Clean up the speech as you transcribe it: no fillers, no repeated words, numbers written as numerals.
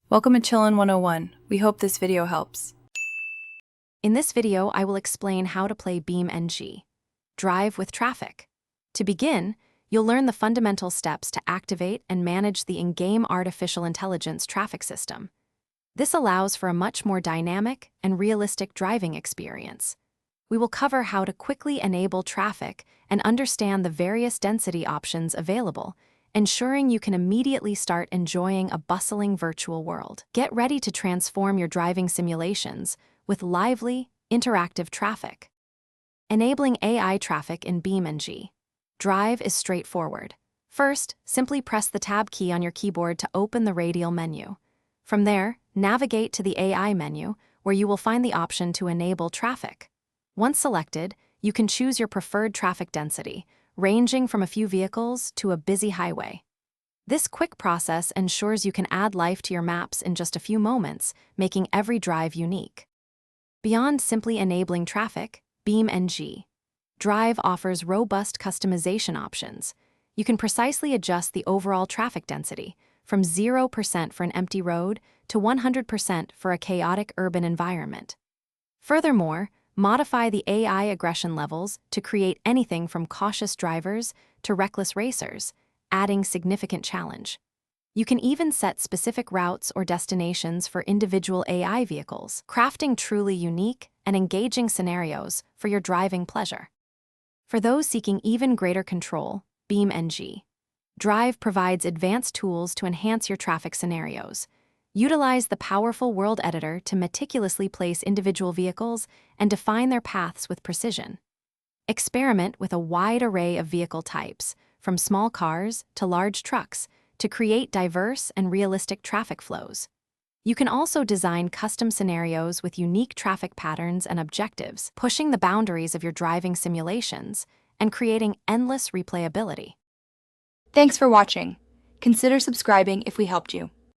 Welcome to Chillin' 101. We hope this video helps. In this video, I will explain how to play BeamNG Drive with traffic. To begin, you'll learn the fundamental steps to activate and manage the in-game artificial intelligence traffic system. This allows for a much more dynamic and realistic driving experience. We will cover how to quickly enable traffic and understand the various density options available, ensuring you can immediately start enjoying a bustling virtual world. Get ready to transform your driving simulations with lively, interactive traffic. Enabling AI traffic in BeamNG Drive is straightforward. First, simply press the Tab key on your keyboard to open the radial menu. From there, navigate to the AI menu, where you will find the option to enable traffic. Once selected, you can choose your preferred traffic density, ranging from a few vehicles to a busy highway. This quick process ensures you can add life to your maps in just a few moments, making every drive unique. Beyond simply enabling traffic, BeamNG Drive offers robust customization options. You can precisely adjust the overall traffic density, from 0% for an empty road to 100% for a chaotic urban environment. Furthermore, modify the AI aggression levels to create anything from cautious drivers to reckless racers, adding significant challenge. You can even set specific routes or destinations for individual AI vehicles, crafting truly unique and engaging scenarios for your driving pleasure. For those seeking even greater control, BeamNG Drive provides advanced tools to enhance your traffic scenarios. Utilize the powerful world editor to meticulously place individual vehicles and define their paths with precision. Experiment with a wide array of vehicle types, from small cars to large trucks, to create diverse and realistic traffic flows. You can also design custom scenarios with unique traffic patterns and objectives, pushing the boundaries of your driving simulations and creating endless replayability. Thanks for watching. Consider subscribing if we helped you.